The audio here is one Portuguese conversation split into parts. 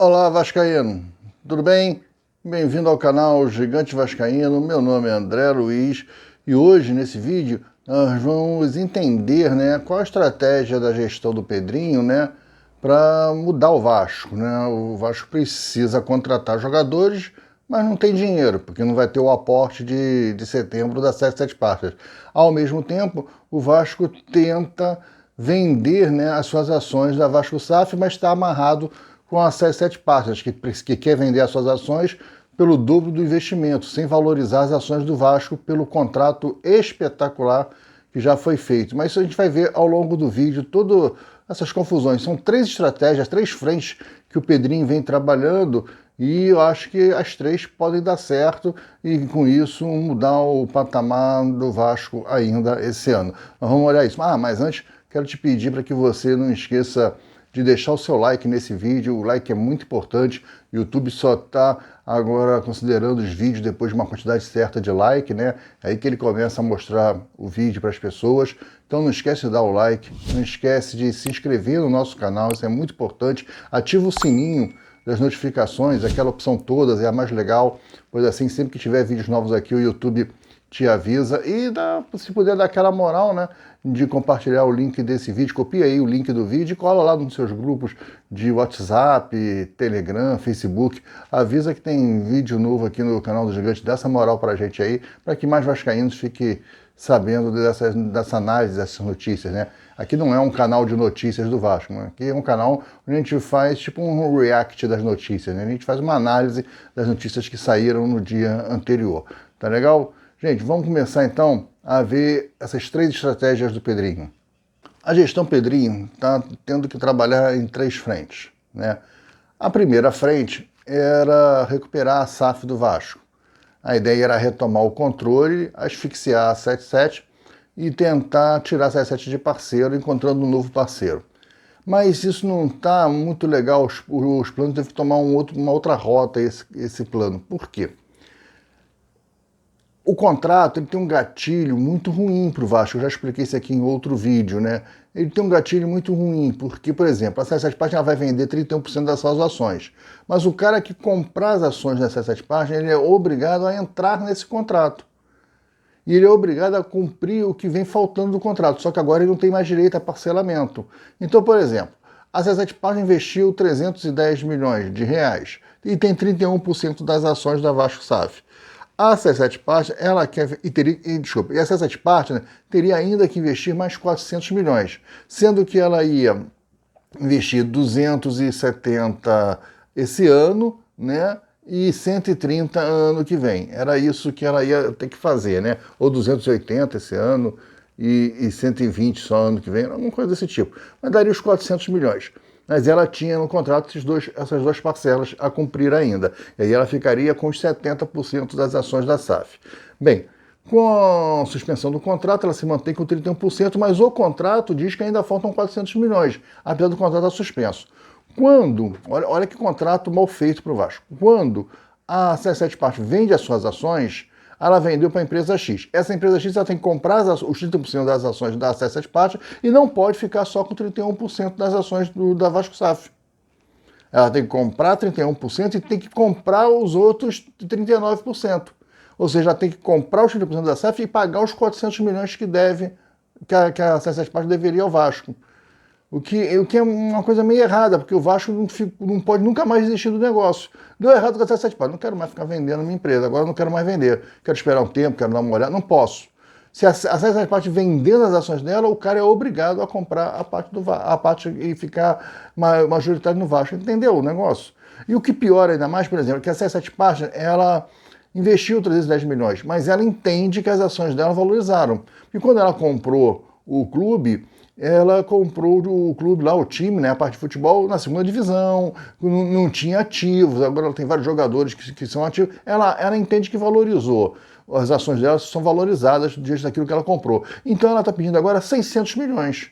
Olá, Vascaíno, tudo bem? Bem-vindo ao canal Gigante Vascaíno, meu nome é André Luiz e hoje, nesse vídeo, nós vamos entender qual a estratégia da gestão do Pedrinho para mudar o Vasco. O Vasco precisa contratar jogadores, mas não tem dinheiro, porque não vai ter o aporte de setembro das sete partes. Ao mesmo tempo, o Vasco tenta vender as suas ações da Vasco SAF, mas está amarrado com as sete partes, que quer vender as suas ações pelo dobro do investimento, sem valorizar as ações do Vasco pelo contrato espetacular que já foi feito. Mas isso a gente vai ver ao longo do vídeo, todas essas confusões. São três estratégias, três frentes que o Pedrinho vem trabalhando e eu acho que as três podem dar certo e, com isso, mudar o patamar do Vasco ainda esse ano. Nós vamos olhar isso. Mas antes, quero te pedir para que você não esqueça de deixar o seu like nesse vídeo. O like é muito importante. O YouTube só está agora considerando os vídeos depois de uma quantidade certa de like, É aí que ele começa a mostrar o vídeo para as pessoas. Então não esquece de dar o like, não esquece de se inscrever no nosso canal, isso é muito importante. Ativa o sininho das notificações, aquela opção todas é a mais legal, pois assim, sempre que tiver vídeos novos aqui, o YouTube te avisa e se puder dar aquela moral, de compartilhar o link desse vídeo, copia aí o link do vídeo e cola lá nos seus grupos de WhatsApp, Telegram, Facebook, avisa que tem vídeo novo aqui no canal do Gigante, dá essa moral pra gente aí, para que mais vascaínos fiquem sabendo dessa análise, dessas notícias, Aqui não é um canal de notícias do Vasco, aqui é um canal onde a gente faz tipo um react das notícias, A gente faz uma análise das notícias que saíram no dia anterior, tá legal? Gente, vamos começar então a ver essas três estratégias do Pedrinho. A gestão Pedrinho está tendo que trabalhar em três frentes, A primeira frente era recuperar a SAF do Vasco. A ideia era retomar o controle, asfixiar a 77 e tentar tirar a 77 de parceiro, encontrando um novo parceiro. Mas isso não está muito legal, os planos devem tomar uma outra rota, esse plano. Por quê? O contrato ele tem um gatilho muito ruim para o Vasco, eu já expliquei isso aqui em outro vídeo, Ele tem um gatilho muito ruim, porque, por exemplo, a 77 Partners vai vender 31% das suas ações, mas o cara que comprar as ações da 77 Partners, ele é obrigado a entrar nesse contrato. E ele é obrigado a cumprir o que vem faltando do contrato, só que agora ele não tem mais direito a parcelamento. Então, por exemplo, a 77 Partners investiu 310 milhões de reais e tem 31% das ações da Vasco SAF. A 77 Partners, ela quer, e a 77 Partners teria ainda que investir mais 400 milhões, sendo que ela ia investir 270 esse ano, e 130 ano que vem. Era isso que ela ia ter que fazer, Ou 280 esse ano e 120 só ano que vem, alguma coisa desse tipo. Mas daria os 400 milhões. Mas ela tinha no contrato essas duas parcelas a cumprir ainda. E aí ela ficaria com os 70% das ações da SAF. Bem, com a suspensão do contrato, ela se mantém com 31%, mas o contrato diz que ainda faltam 400 milhões, apesar do contrato estar suspenso. Olha que contrato mal feito para o Vasco. Quando a 77 Partners vende as suas ações, ela vendeu para a empresa X. Essa empresa X ela tem que comprar os 30% das ações da 77 Partners e não pode ficar só com 31% das ações da Vasco SAF. Ela tem que comprar 31% e tem que comprar os outros 39%. Ou seja, ela tem que comprar os 30% da SAF e pagar os 400 milhões que a 77 Partners deveria ao Vasco. O que é uma coisa meio errada, porque o Vasco não pode nunca mais desistir do negócio. Deu errado com a 77 Partners, não quero mais ficar vendendo minha empresa, agora não quero mais vender. Quero esperar um tempo, quero dar uma olhada, não posso. Se a 77 Partners vendendo as ações dela, o cara é obrigado a comprar a parte e ficar majoritário no Vasco. Entendeu o negócio? E o que piora ainda mais, por exemplo, é que a 77 Partners, ela investiu 310 milhões, mas ela entende que as ações dela valorizaram. E quando ela comprou o clube, ela comprou o clube lá, o time, a parte de futebol, na segunda divisão, não tinha ativos, agora ela tem vários jogadores que são ativos, ela entende que valorizou, as ações dela são valorizadas diante daquilo que ela comprou. Então ela está pedindo agora 600 milhões.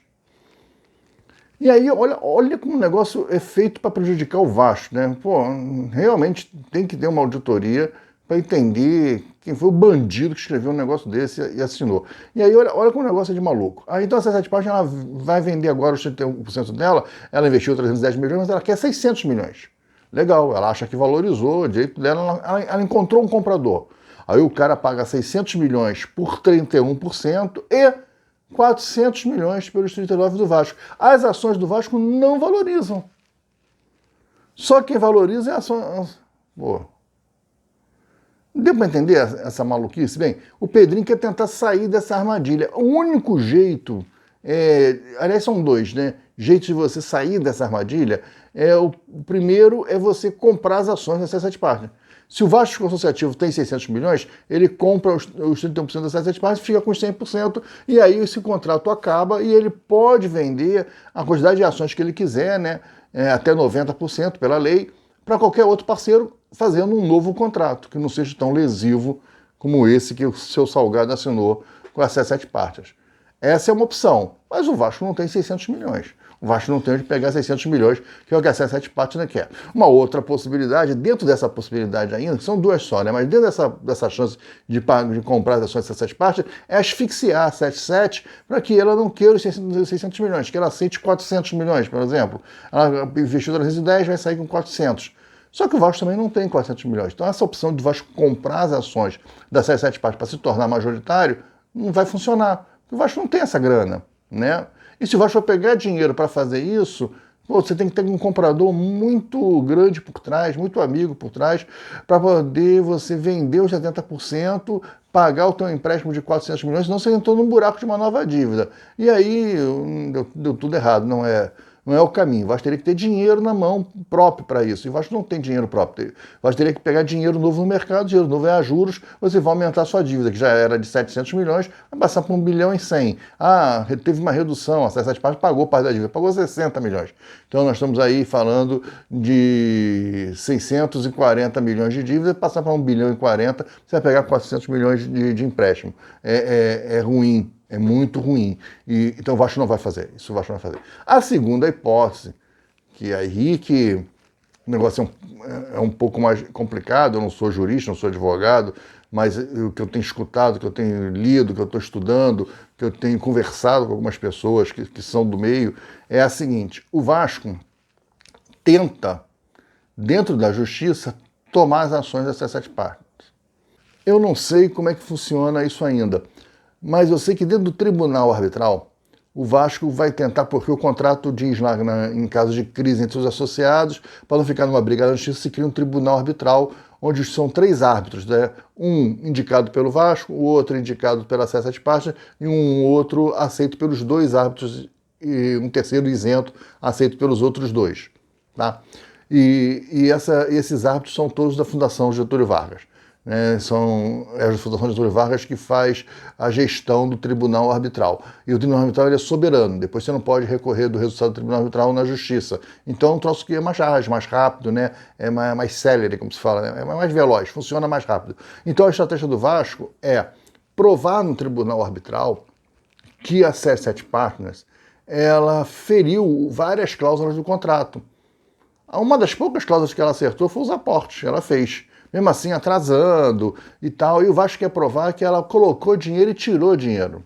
E aí, olha como o negócio é feito para prejudicar o Vasco, Pô, realmente tem que ter uma auditoria para entender quem foi o bandido que escreveu um negócio desse e assinou. E aí, olha como o negócio é de maluco. Então a 77 Partners ela vai vender agora os 31% dela, ela investiu 310 milhões, mas ela quer 600 milhões. Legal, ela acha que valorizou, o direito dela, ela encontrou um comprador. Aí o cara paga 600 milhões por 31% e 400 milhões pelos 39 do Vasco. As ações do Vasco não valorizam. Só quem valoriza é a ação... Pô. Deu para entender essa maluquice? Bem, o Pedrinho quer tentar sair dessa armadilha. O único jeito, aliás, são dois, né? Jeitos de você sair dessa armadilha. O primeiro é você comprar as ações da C7 Partners. Se o Vasco Associativo tem 600 milhões, ele compra os 31% da C7 Partners, fica com os 100%, e aí esse contrato acaba e ele pode vender a quantidade de ações que ele quiser, né? Até 90% pela lei, para qualquer outro parceiro, fazendo um novo contrato, que não seja tão lesivo como esse que o seu Salgado assinou com a C7 Partners. Essa é uma opção, mas o Vasco não tem 600 milhões. O Vasco não tem onde pegar 600 milhões, que é o que a C7 Partners quer. Uma outra possibilidade, dentro dessa possibilidade ainda, são duas só, né? Mas dentro dessa chance de comprar as ações da C7 Partners, é asfixiar a 77 para que ela não queira os 600 milhões, que ela aceite 400 milhões, por exemplo. Ela investiu 310, vai sair com 400. Só que o Vasco também não tem 400 milhões. Então essa opção de Vasco comprar as ações da C7 Partners para se tornar majoritário não vai funcionar. O Vasco não tem essa grana, né? E se o Vasco for pegar dinheiro para fazer isso, você tem que ter um comprador muito grande por trás, muito amigo por trás, para poder você vender os 70%, pagar o teu empréstimo de 400 milhões, senão você entrou num buraco de uma nova dívida. E aí deu tudo errado, não é o caminho. O Vasco teria que ter dinheiro na mão próprio para isso. E o Vasco não tem dinheiro próprio. O Vasco teria que pegar dinheiro novo no mercado, dinheiro novo é a juros, você vai aumentar a sua dívida, que já era de 700 milhões, vai passar para 1 bilhão e 100. Teve uma redução, a C7 Partners pagou parte da dívida, pagou 60 milhões. Então nós estamos aí falando de 640 milhões de dívida, passar para 1 bilhão e 40, você vai pegar 400 milhões de empréstimo. É ruim. É muito ruim. Então o Vasco não vai fazer. Isso o Vasco não vai fazer. A segunda hipótese, que aí que o negócio é um pouco mais complicado, eu não sou jurista, não sou advogado, mas o que eu tenho escutado, o que eu tenho lido, o que eu estou estudando, que eu tenho conversado com algumas pessoas que são do meio, é a seguinte: o Vasco tenta, dentro da justiça, tomar as ações da C7 Partners. Eu não sei como é que funciona isso ainda, mas eu sei que dentro do tribunal arbitral, o Vasco vai tentar, porque o contrato diz lá, em caso de crise entre os associados, para não ficar numa briga na justiça, se cria um tribunal arbitral, onde são 3 árbitros, né? Um indicado pelo Vasco, o outro indicado pela C7 Partners e um outro aceito pelos 2 árbitros e um terceiro isento aceito pelos outros 2. Tá? Esses árbitros são todos da Fundação Getúlio Vargas. É a Fundação Getúlio Vargas que faz a gestão do tribunal arbitral. E o tribunal arbitral ele é soberano, depois você não pode recorrer do resultado do tribunal arbitral na justiça. Então é um troço que é mais ágil, mais rápido, né? É mais célere, como se fala, né? É mais veloz, funciona mais rápido. Então a estratégia do Vasco é provar no tribunal arbitral que a C7 Partners ela feriu várias cláusulas do contrato. Uma das poucas cláusulas que ela acertou foi os aportes, ela fez. Mesmo assim atrasando e tal, e o Vasco quer provar que ela colocou dinheiro e tirou dinheiro.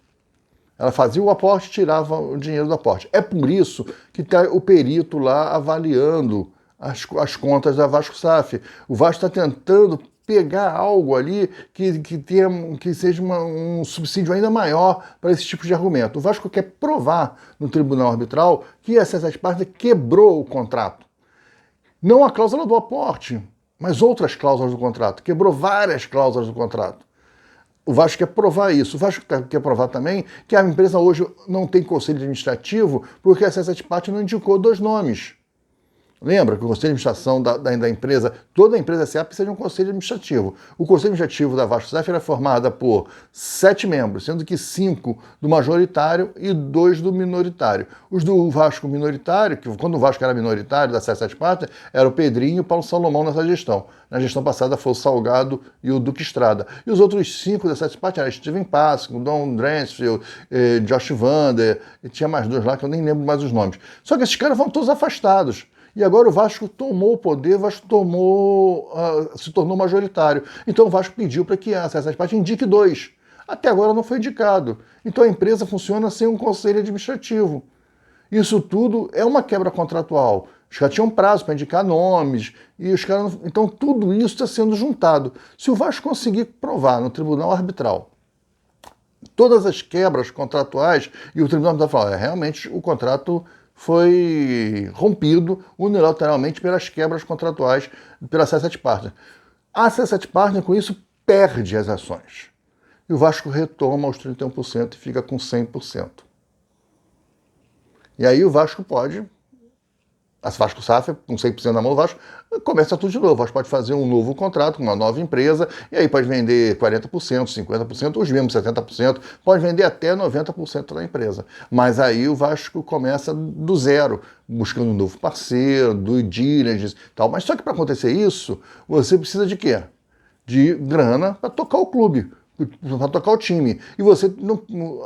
Ela fazia o aporte e tirava o dinheiro do aporte. É por isso que está o perito lá avaliando as contas da Vasco SAF. O Vasco está tentando pegar algo ali que seja um subsídio ainda maior para esse tipo de argumento. O Vasco quer provar no tribunal arbitral que a C7 Partners quebrou o contrato. Não a cláusula do aporte, mas outras cláusulas do contrato. Quebrou várias cláusulas do contrato. O Vasco quer provar isso. O Vasco quer provar também que a empresa hoje não tem conselho administrativo porque a C7 Partners não indicou 2 nomes. Lembra que o conselho de administração da empresa, toda a empresa SA precisa de um conselho administrativo. O conselho administrativo da Vasco SAF era formado por 7 membros, sendo que 5 do majoritário e 2 do minoritário. Os do Vasco minoritário, que quando o Vasco era minoritário da C7 Partners, era o Pedrinho e o Paulo Salomão nessa gestão. Na gestão passada foi o Salgado e o Duque Estrada. E os outros 5 da C7 Partners eram Steven Pasco, Don Dransfield, Josh Vander, e tinha mais 2 lá que eu nem lembro mais os nomes. Só que esses caras foram todos afastados. E agora o Vasco tomou o poder, o Vasco se tornou majoritário. Então o Vasco pediu para que a C7 Partners indique 2. Até agora não foi indicado. Então a empresa funciona sem um conselho administrativo. Isso tudo é uma quebra contratual. Os caras tinham prazo para indicar nomes, e os caras. Então tudo isso está sendo juntado. Se o Vasco conseguir provar no tribunal arbitral todas as quebras contratuais, e o tribunal arbitral falar, realmente o contrato foi rompido unilateralmente pelas quebras contratuais pela C7 Partners. A C7 Partners, com isso, perde as ações. E o Vasco retoma os 31% e fica com 100%. E aí o Vasco pode, a Vasco SAF, com 100% na mão do Vasco, começa tudo de novo. O Vasco pode fazer um novo contrato com uma nova empresa, e aí pode vender 40%, 50%, os mesmos 70%, pode vender até 90% da empresa. Mas aí o Vasco começa do zero, buscando um novo parceiro, do diligence e tal. Mas só que para acontecer isso, você precisa de quê? De grana para tocar o clube, para tocar o time. E você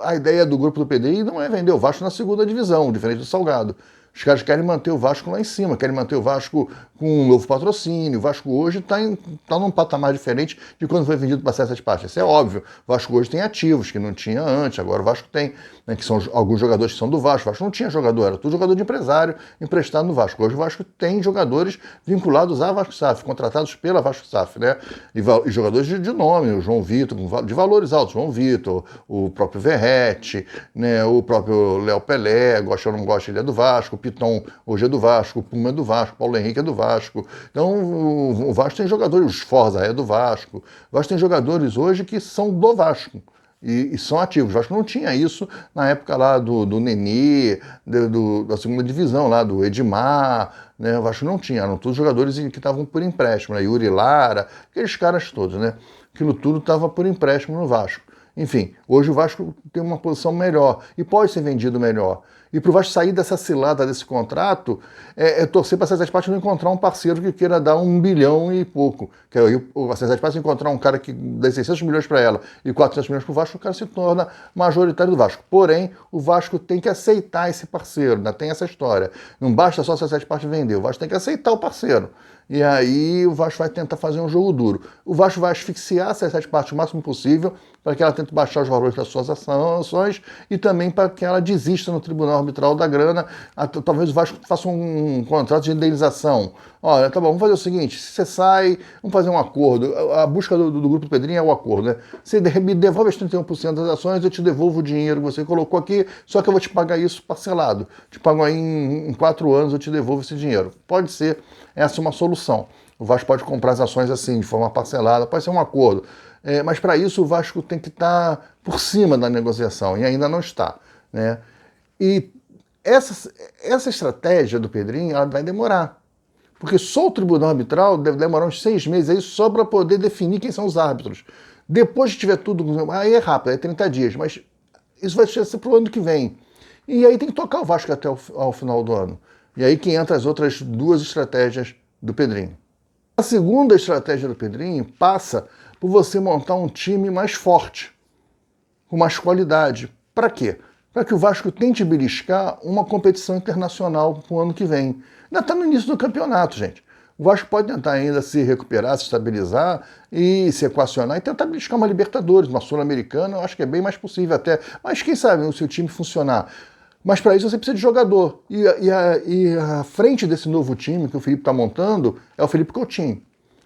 a ideia do grupo do Pedrinho não é vender o Vasco na segunda divisão, diferente do Salgado. Os caras querem manter o Vasco lá em cima, querem manter o Vasco com um novo patrocínio. O Vasco hoje está num patamar diferente de quando foi vendido para a C7 Partners. Isso é óbvio. O Vasco hoje tem ativos que não tinha antes, agora o Vasco tem, né, que são alguns jogadores que são do Vasco. O Vasco não tinha jogador, era tudo jogador de empresário emprestado no Vasco. Hoje o Vasco tem jogadores vinculados à Vasco SAF, contratados pela Vasco SAF, né? E jogadores de nome, o João Vitor, de valores altos, João Vitor, o próprio Verrete, né, o próprio Léo Pelé, gosta ou não gosta, ele é do Vasco. Piton hoje é do Vasco, o Puma é do Vasco, o Paulo Henrique é do Vasco. Então o Vasco tem jogadores, os Forza é do Vasco. O Vasco tem jogadores hoje que são do Vasco e são ativos. O Vasco não tinha isso na época lá do Nenê, da segunda divisão, lá do Edmar, né? O Vasco não tinha, eram todos jogadores que estavam por empréstimo, né? Yuri Lara, aqueles caras todos, né? Aquilo tudo estava por empréstimo no Vasco. Enfim, hoje o Vasco tem uma posição melhor e pode ser vendido melhor. E para o Vasco sair dessa cilada, desse contrato, torcer para a C7 Partners não encontrar um parceiro que queira dar 1 bilhão e pouco. Que aí a C7 Partners encontrar um cara que dá 600 milhões para ela e 400 milhões para o Vasco, o cara se torna majoritário do Vasco. Porém, o Vasco tem que aceitar esse parceiro, ainda tem essa história. Não basta só a C7 Partners vender, o Vasco tem que aceitar o parceiro. E aí o Vasco vai tentar fazer um jogo duro. O Vasco vai asfixiar a C7 Partners o máximo possível para que ela tente baixar os valores das suas ações e também para que ela desista no tribunal arbitral da grana. Talvez o Vasco faça um contrato de indenização. Olha, tá bom, vamos fazer o seguinte, se você sai, vamos fazer um acordo. A busca do Grupo do Pedrinho é o acordo, né? Você me devolve as 31% das ações, eu te devolvo o dinheiro que você colocou aqui, só que eu vou te pagar isso parcelado. Te pago aí em 4 anos, eu te devolvo esse dinheiro. Pode ser essa uma solução. O Vasco pode comprar as ações assim, de forma parcelada, pode ser um acordo. Mas para isso o Vasco tem que estar por cima da negociação, e ainda não está, né? E essa estratégia do Pedrinho, ela vai demorar. Porque só o tribunal arbitral deve demorar uns 6 meses aí só para poder definir quem são os árbitros. Depois que tiver tudo, aí é rápido, é 30 dias, mas isso vai ser para o ano que vem. E aí tem que tocar o Vasco até ao final do ano. E aí que entra as outras 2 estratégias do Pedrinho. A segunda estratégia do Pedrinho passa por você montar um time mais forte, com mais qualidade. Para quê? Para que o Vasco tente beliscar uma competição internacional para o ano que vem. Ainda está no início do campeonato, gente. O Vasco pode tentar ainda se recuperar, se estabilizar e se equacionar e tentar beliscar uma Libertadores, uma Sul-Americana, eu acho que é bem mais possível até. Mas quem sabe o seu time funcionar. Mas para isso você precisa de jogador. E a frente desse novo time que o Felipe está montando é o Felipe Coutinho.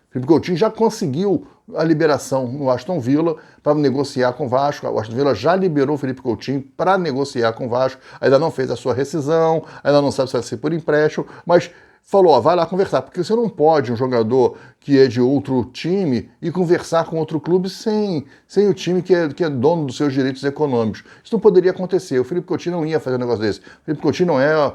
O Felipe Coutinho já conseguiu a liberação no Aston Villa para negociar com o Vasco. O Aston Villa já liberou o Felipe Coutinho para negociar com o Vasco. Ainda não fez a sua rescisão, ainda não sabe se vai ser por empréstimo, mas falou, ó, vai lá conversar, porque você não pode, um jogador que é de outro time, ir conversar com outro clube sem o time que é dono dos seus direitos econômicos. Isso não poderia acontecer. O Felipe Coutinho não ia fazer um negócio desse. O Felipe Coutinho não é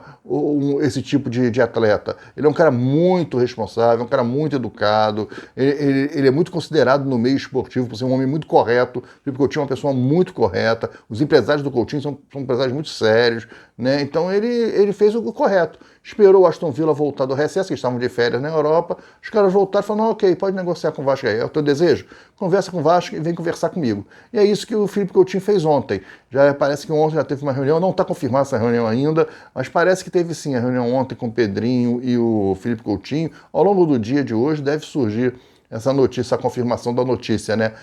esse tipo de atleta. Ele é um cara muito responsável, um cara muito educado, ele é muito considerado no meio esportivo por ser um homem muito correto. O Felipe Coutinho é uma pessoa muito correta. Os empresários do Coutinho são empresários muito sérios, né? Então ele fez o correto. Esperou o Aston Villa voltar do recesso, que estavam de férias na Europa. Os caras voltaram e falaram, ok, pode negociar com o Vasco aí. É o teu desejo? Conversa com o Vasco e vem conversar comigo. E é isso que o Felipe Coutinho fez ontem. Já parece que ontem já teve uma reunião, não está confirmada essa reunião ainda, mas parece que teve sim a reunião ontem com o Pedrinho e o Felipe Coutinho. Ao longo do dia de hoje deve surgir essa notícia, a confirmação da notícia, né,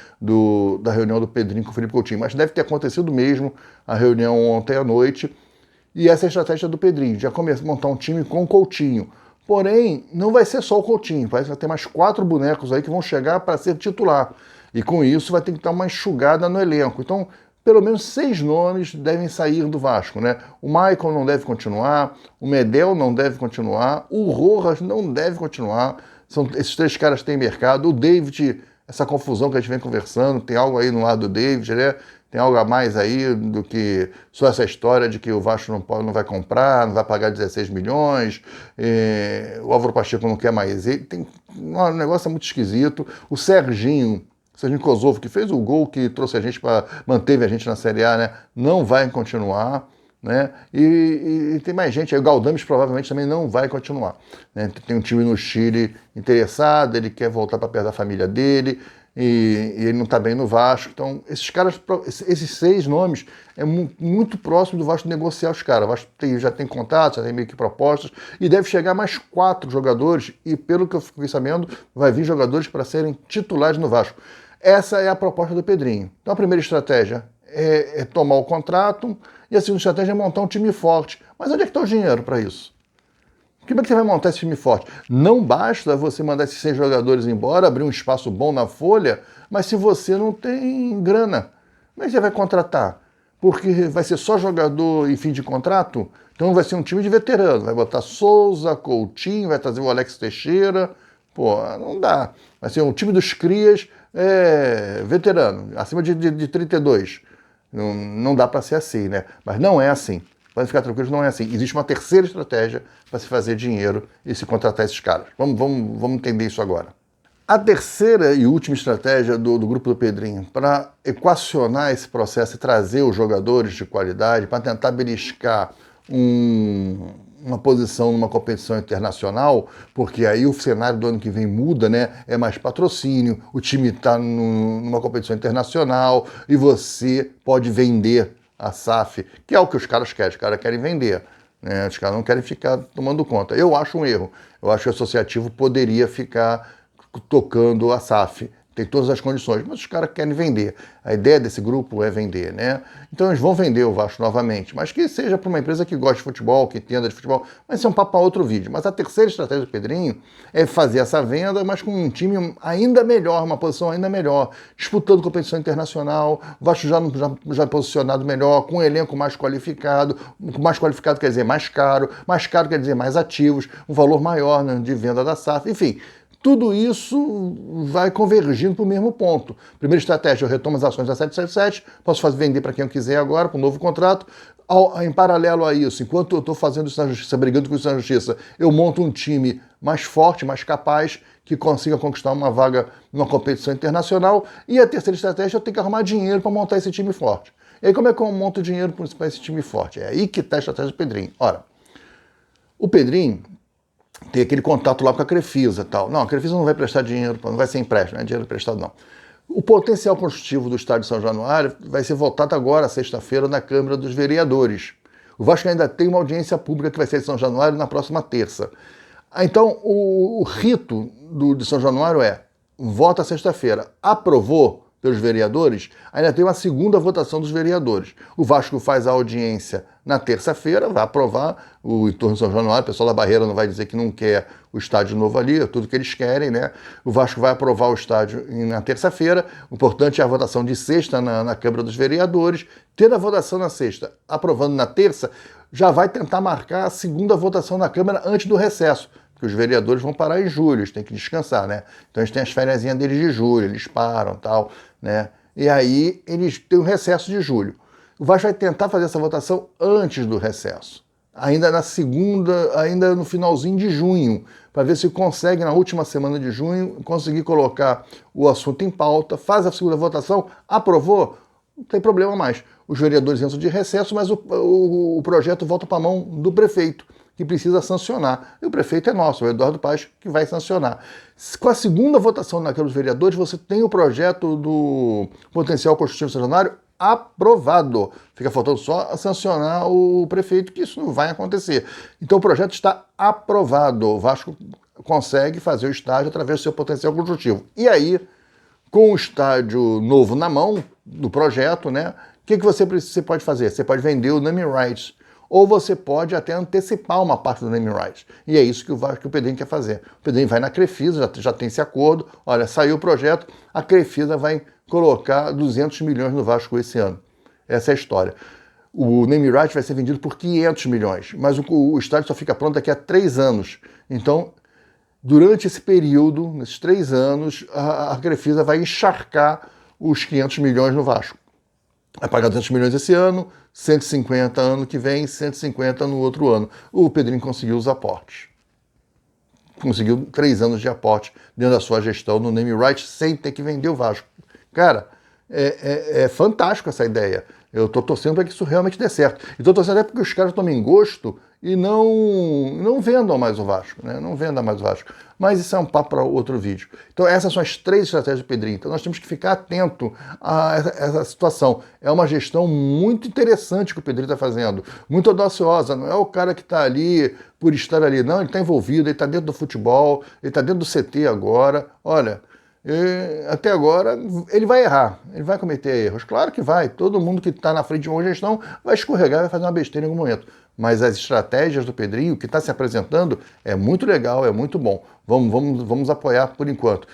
da reunião do Pedrinho com o Felipe Coutinho. Mas deve ter acontecido mesmo a reunião ontem à noite. E essa é a estratégia do Pedrinho, já começa a montar um time com o Coutinho. Porém, não vai ser só o Coutinho, parece que vai ter mais 4 bonecos aí que vão chegar para ser titular. E com isso vai ter que dar uma enxugada no elenco. Então, pelo menos 6 nomes devem sair do Vasco, né? O Maicon não deve continuar, o Medel não deve continuar, o Rojas não deve continuar. Esses 3 caras têm mercado. O David, essa confusão que a gente vem conversando, tem algo aí no lado do David, né? Tem algo a mais aí do que só essa história de que o Vasco não vai comprar, não vai pagar 16 milhões, o Álvaro Pacheco não quer mais ele. Um negócio muito esquisito. O Serginho Kosovo, que fez o gol que trouxe a gente manteve a gente na Série A, né? Não vai continuar, né? E tem mais gente aí. O Galdames provavelmente também não vai continuar, né? Tem um time no Chile interessado, ele quer voltar para perto da família dele. E ele não está bem no Vasco. Então, esses 6 nomes é muito próximo do Vasco negociar os caras. O Vasco já tem contatos, já tem meio que propostas, e deve chegar mais 4 jogadores, e pelo que eu fiquei sabendo, vai vir jogadores para serem titulares no Vasco. Essa é a proposta do Pedrinho. Então, a primeira estratégia é tomar o contrato, e a segunda estratégia é montar um time forte. Mas onde é que está o dinheiro para isso? Como é que você vai montar esse time forte? Não basta você mandar esses 6 jogadores embora, abrir um espaço bom na folha, mas se você não tem grana, como é que você vai contratar? Porque vai ser só jogador em fim de contrato? Então vai ser um time de veterano. Vai botar Souza, Coutinho, vai trazer o Alex Teixeira. Pô, não dá. Vai ser um time dos crias veterano, acima de 32. Não dá para ser assim, né? Mas não é assim. Podem ficar tranquilos, não é assim. Existe uma terceira estratégia para se fazer dinheiro e se contratar esses caras. Vamos entender isso agora. A terceira e última estratégia do grupo do Pedrinho para equacionar esse processo e trazer os jogadores de qualidade, para tentar beliscar uma posição numa competição internacional, porque aí o cenário do ano que vem muda, né? É mais patrocínio, o time está numa competição internacional e você pode vender a SAF, que é o que os caras querem. Os caras querem vender, né? Os caras não querem ficar tomando conta. Eu acho um erro. Eu acho que o associativo poderia ficar tocando a SAF. Tem todas as condições, mas os caras querem vender. A ideia desse grupo é vender, né? Então eles vão vender o Vasco novamente, mas que seja para uma empresa que gosta de futebol, que entenda de futebol. Mas isso é um papo para outro vídeo. Mas a terceira estratégia do Pedrinho é fazer essa venda, mas com um time ainda melhor, uma posição ainda melhor, disputando competição internacional, o Vasco já posicionado melhor, com um elenco mais qualificado quer dizer mais caro quer dizer mais ativos, um valor maior, né, de venda da SAF, enfim. Tudo isso vai convergindo para o mesmo ponto. Primeira estratégia, eu retomo as ações da 777, posso vender para quem eu quiser agora, para um novo contrato. Em paralelo a isso, enquanto eu estou fazendo isso na Justiça, brigando com isso na Justiça, eu monto um time mais forte, mais capaz, que consiga conquistar uma vaga numa competição internacional. E a terceira estratégia, eu tenho que arrumar dinheiro para montar esse time forte. E aí como é que eu monto dinheiro para esse time forte? É aí que está a estratégia do Pedrinho. Ora, o Pedrinho tem aquele contato lá com a Crefisa e tal. Não, a Crefisa não vai prestar dinheiro, não vai ser empréstimo, não é dinheiro emprestado, não. O potencial construtivo do estádio de São Januário vai ser votado agora, sexta-feira, na Câmara dos Vereadores. O Vasco ainda tem uma audiência pública que vai ser de São Januário na próxima terça. Então, o rito de São Januário é: vota sexta-feira, aprovou pelos vereadores, ainda tem uma segunda votação dos vereadores. O Vasco faz a audiência na terça-feira, vai aprovar o entorno de São Januário, o pessoal da Barreira não vai dizer que não quer o estádio novo ali, é tudo que eles querem, né? O Vasco vai aprovar o estádio na terça-feira, o importante é a votação de sexta na Câmara dos Vereadores. Tendo a votação na sexta, aprovando na terça, já vai tentar marcar a segunda votação na Câmara antes do recesso, porque os vereadores vão parar em julho, eles têm que descansar, né? Então eles têm as férias deles de julho, eles param, tal, né? E aí eles têm o recesso de julho. O Vasco vai tentar fazer essa votação antes do recesso, ainda na segunda, ainda no finalzinho de junho, para ver se consegue, na última semana de junho, conseguir colocar o assunto em pauta, faz a segunda votação, aprovou, não tem problema mais. Os vereadores entram de recesso, mas o projeto volta para a mão do prefeito, que precisa sancionar. E o prefeito é nosso, o Eduardo Paes, que vai sancionar. Com a segunda votação na Câmara dos Vereadores, você tem o projeto do potencial construtivo estacionário aprovado. Fica faltando só sancionar o prefeito, que isso não vai acontecer. Então o projeto está aprovado. O Vasco consegue fazer o estádio através do seu potencial construtivo. E aí, com o estádio novo na mão do projeto, né? O que você pode fazer? Você pode vender o naming rights. ou você pode até antecipar uma parte do naming rights. E é isso que o Pedrinho quer fazer. O Pedrinho vai na Crefisa, já tem esse acordo, olha, saiu o projeto, a Crefisa vai colocar 200 milhões no Vasco esse ano. Essa é a história. O naming rights vai ser vendido por 500 milhões, mas o estádio só fica pronto daqui a 3 anos. Então, durante esse período, nesses 3 anos, a Crefisa vai encharcar os 500 milhões no Vasco. Vai pagar 200 milhões esse ano, 150 ano que vem, 150 no outro ano. O Pedrinho conseguiu os aportes. Conseguiu 3 anos de aporte dentro da sua gestão no naming rights sem ter que vender o Vasco. Cara, é fantástico essa ideia. Eu estou torcendo para que isso realmente dê certo. E estou torcendo até porque os caras tomem gosto e não vendam mais o Vasco, né? Não vendam mais o Vasco. Mas isso é um papo para outro vídeo. Então essas são as 3 estratégias do Pedrinho. Então nós temos que ficar atento a essa situação. É uma gestão muito interessante que o Pedrinho está fazendo, muito audaciosa. Não é o cara que está ali por estar ali. Não, ele está envolvido, ele está dentro do futebol, ele está dentro do CT agora. Olha, até agora ele vai errar, ele vai cometer erros. Claro que vai. Todo mundo que está na frente de uma gestão vai escorregar, vai fazer uma besteira em algum momento. Mas as estratégias do Pedrinho, que está se apresentando, é muito legal, é muito bom. Vamos apoiar por enquanto.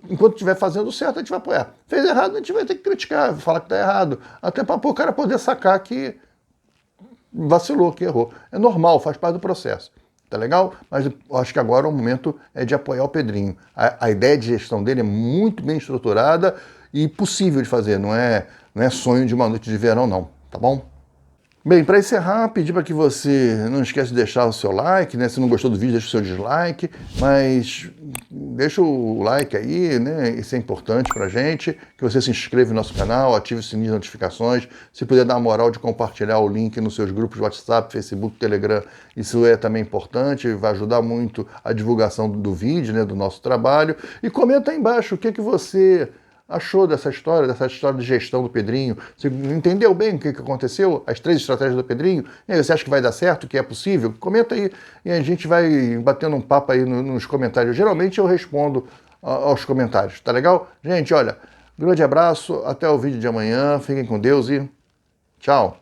Enquanto estiver fazendo certo, a gente vai apoiar. Fez errado, a gente vai ter que criticar, falar que está errado. Até para o cara poder sacar que vacilou, que errou. É normal, faz parte do processo. Tá legal? Mas eu acho que agora o momento é de apoiar o Pedrinho. A ideia de gestão dele é muito bem estruturada e possível de fazer. Não é sonho de uma noite de verão, não. Tá bom? Bem, para encerrar, pedir para que você não esquece de deixar o seu like, né? Se não gostou do vídeo, deixa o seu dislike, mas deixa o like aí, né? Isso é importante para a gente, que você se inscreva no nosso canal, ative o sininho de notificações, se puder dar a moral de compartilhar o link nos seus grupos de WhatsApp, Facebook, Telegram, isso é também importante, vai ajudar muito a divulgação do vídeo, né? Do nosso trabalho, e comenta aí embaixo o que você achou dessa história de gestão do Pedrinho. Você entendeu bem o que aconteceu? As 3 estratégias do Pedrinho? E aí, você acha que vai dar certo, que é possível? Comenta aí e a gente vai batendo um papo aí nos comentários. Geralmente eu respondo aos comentários, tá legal? Gente, olha, grande abraço, até o vídeo de amanhã, fiquem com Deus e tchau!